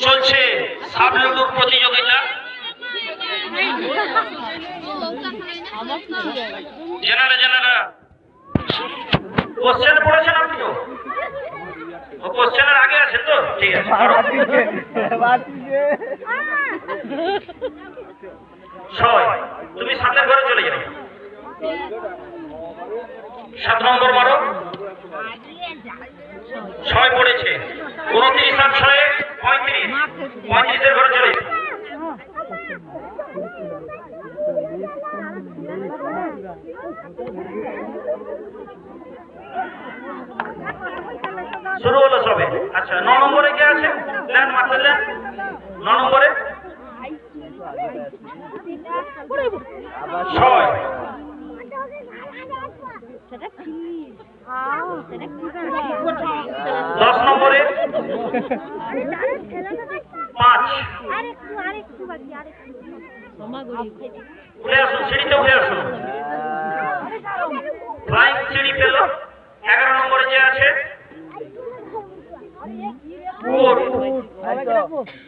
চলছে সাবলুডুর প্রতিযোগিতা। জেনারা কোশ্চেন পড়েছেন আপনিও? ও কোশ্চেনের আগে আছেন তো? ঠিক আছে। তুমি 7 ঘরে চলে যাও। 7 নম্বর মারো। 6 পড়েছে। 29 আর 6 35। 35 এর ঘরে চলে যাও। শুরু হলো সবে। আচ্ছা 9 নম্বরে কে আছে? প্ল্যান মারলেন 9 নম্বরে 6। 10 নম্বরে 5। উঠে আসুন, সিঁড়িতে উঠে আসুন। ফ্লাইং সিঁড়ি পেল। 11 নম্বরে যে আছে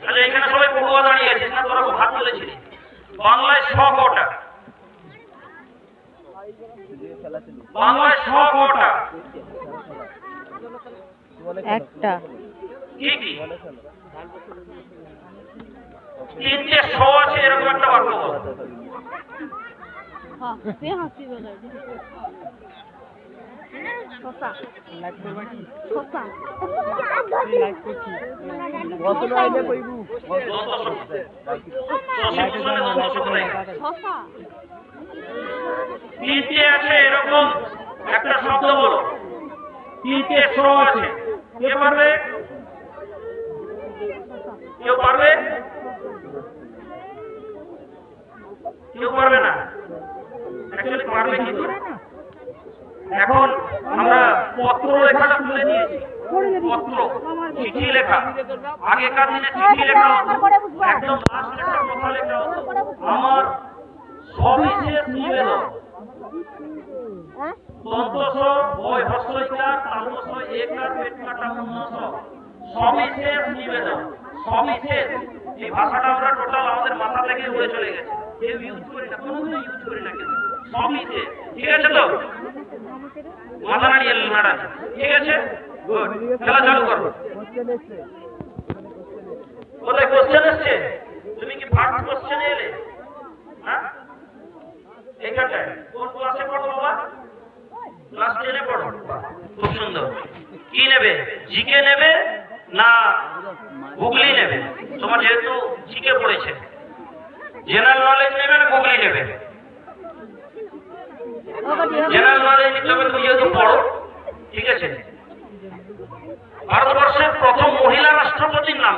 আচ্ছা এখানে সবাই পড়ুয়া দাঁড়িয়ে আছিস না? তোরা খুব হাত তুলেছিলি। বাংলায় 100 কটা? বাংলায় 100 কটা? একটা। কি কি? 3টে 100 আছে এরকম একটা বাক্য বল। তিনটে আছে এরকম একটা শব্দ বলো। 3টে 100 আছে। কে পারবে? কেউ পারবে? কেউ পারবে না। অ্যাকচুয়ালি পারবে কি করে? এখন আমরা পত্র লেখাটা তুলে নিয়েছি। পত্র, চিঠি লেখা। আগেকার দিনে চিঠি লেখা হতো, একদম লাস্ট একটা কথা লেখা হতো, আমার সবিশেষ নিবেদন। দন্তস বয় হস্যইকার তালবস একার পেট কাটা উন্নস সবিশেষ নিবেদন। সবিশেষ এই ভাষাটা আমরা টোটাল আমাদের মাথা থেকে উড়ে চলে গেছে। কেউ ইউজ করি না, কোনোদিন ইউজ করি না কিন্তু সবিশেষ। ঠিক আছে তো? মাথা নাড়িয়ে নাড়া। ঠিক আছে, গুড। খেলা চালু করো। কোথায় কোশ্চেন এসছে? তুমি কি ফার্স্ট কোশ্চেনে এলে? হ্যাঁ, এইখানটায়। কোন ক্লাসে পড়ো বাবা? ক্লাস 10-এ পড়ো। খুব সুন্দর। কি নেবে? জিকে নেবে না গুগলি নেবে? তোমার যেহেতু জিকে পড়েছে, জেনারেল নলেজ নেবে না গুগলি নেবে? জেনারেল নলেজ নিতে হবে, তুমি যেহেতু পড়ো। ঠিক আছে। ভারতবর্ষের প্রথম মহিলা রাষ্ট্রপতির নাম?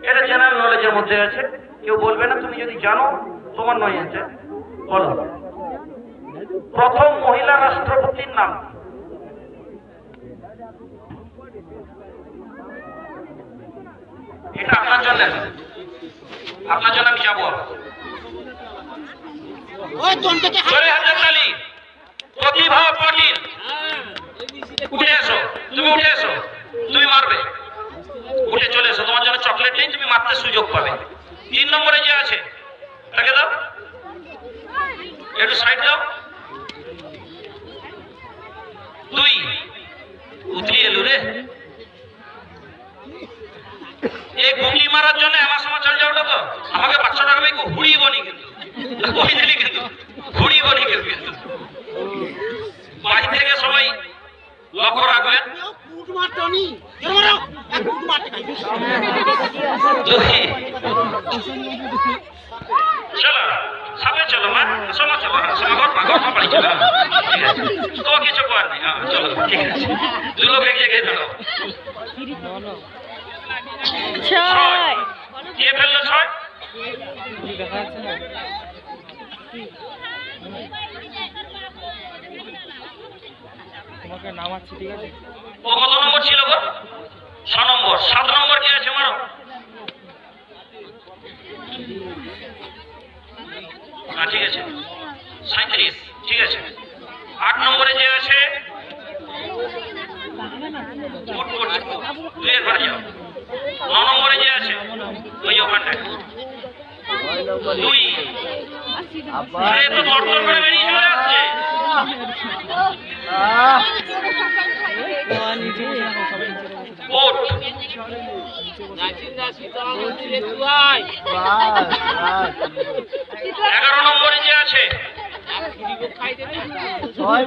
এটা জেনারেল নলেজের মধ্যে আছে, কেউ বলবে না। তুমি যদি জানো তোমার নয় আছে, বলো। প্রথম মহিলা রাষ্ট্রপতির নাম? এটা আপনার জন্য, আপনার জন্য আমি যাবো। প্রতিভা পাটিল, উঠে এসো। তুমি উঠে এসো, তুমি মারবে। উঠে চলে এসো, তোমার জন্য চকলেট নেই, তুমি মারতে সুযোগ পাবে। 3 নম্বরে যে আছে তাকে দাও, একটু সাইড দাও। 2 উতলি এলু রে। এই গুগলি মারার জন্য আমার সময় চল যাওটা তো আমাকে 500 টাকা ঘুরিয়ে বনি, কিন্তু বই দিলি কিন্তু ঘুরিয়ে বনি কিন্তু। বাড়ি থেকে সবাই লক্ষ্য রাখবেন। চলো সামনে চলো, মা সময় চলো, ঘর বাড়ি চলো। ঠিক আছে, তো কিছু করার নেই। হ্যাঁ চলো, ঠিক আছে। 2 লোক এক জায়গায় দাঁড়াও। 6 কে ফেললো? 6 তোমাকে নামাচ্ছি। ঠিক আছে। ও কত নম্বর ছিল গো? 6 নম্বর। 7 নম্বর কে আছে? মারো। হ্যাঁ ঠিক আছে, 37। ঠিক আছে। 8 নম্বরে যে আছে মোট করছে দুইয়ের ঘরে যাও 9 নম্বরে যে আছে ওই ওখানটায় 2 আরে তো দরদর করে বেরিয়ে চলে আসছে কোট 11 নম্বরে যে আছে 4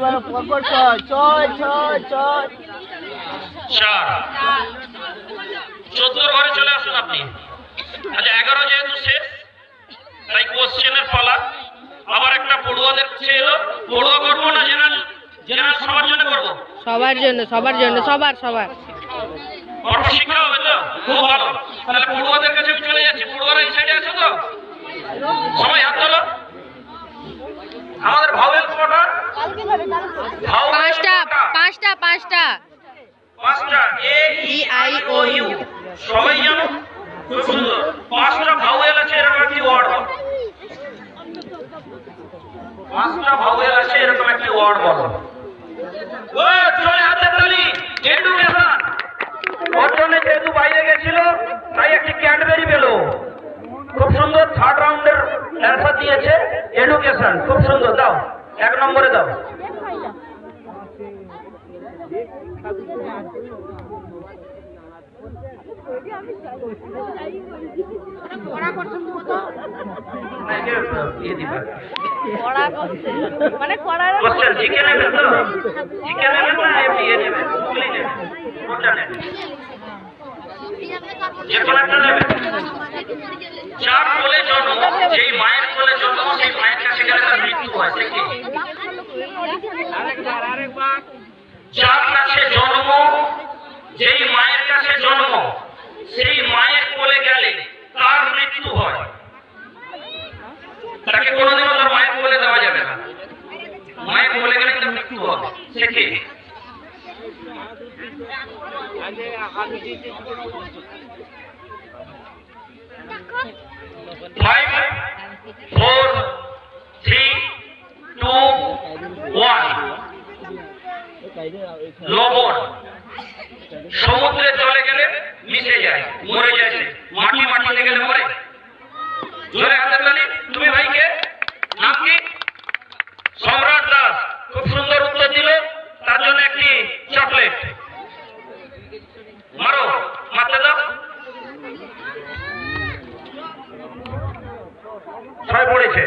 14 ঘরে চলে আসুন আপনি আচ্ছা 11 যেহেতু শেষ তাই কোশ্চেনের পালা আবার একটা পড়ুয়াদের কাছে এলো পড়ুয়া করবো না জেনারেল সবার জন্য করবো সবার অল্প শিক্ষা হবে তো খুব ভালো তাহলে পড়ুয়াদের কাছে আমি চলে যাচ্ছি পড়ুয়ারা এই সাইডে আছে তো সবাই হাত তোলো আমাদের ভাওয়েল কটা পাঁচটা এ ই আই ও ইউ সবাই জানো খুব সুন্দর 5টা ভাওয়েল আছে এরকম একটি ওয়ার্ড বলো 5টা ভাওয়েল আছে এরকম একটি ওয়ার্ড বলো ও চলে হাতে তালি এডুকেশন ওর জন্য যেহেতু বাইরে গেছিল তাই একটি ক্যাডবেরি পেলো খুব সুন্দর 3rd রাউন্ডের অ্যান্সার দিয়েছে এডুকেশন খুব সুন্দর দাও 1 নম্বরে দাও কোশ্চেন জিকে নেবেন তো জিকে নেবেন না এমনি নেবেন গুগলি নেবেন কোনটা নেবেন যে কোনো একটা নেবেন যার কোলে জন্ম যেই মায়ের কোলে জন্ম সেই মায়ের কাছে গেলে তার মৃত্যু হয় সে কি যার কাছে জন্ম যেই মায়ের কাছে জন্ম সেই মায়ের কোলে গেলে তার মৃত্যু হয় তাকে কোনোদিনও তার মায়ের কোলে দেওয়া যাবে না মায়ের কোলে গেলে তার মৃত্যু হবে সে কি 5 4 3 2 1 লবণ সমুদ্রে চলে গেলে মিশে যায় মরে যায় সে মাটিতে গেলে মরে জোরে হাতে তালি তুমি ভাইকে নাম কি সম্রাট দাস খুব সুন্দর উত্তর দিল তার জন্য একটি চকলেট মারো মারতে দাও 6 পড়েছে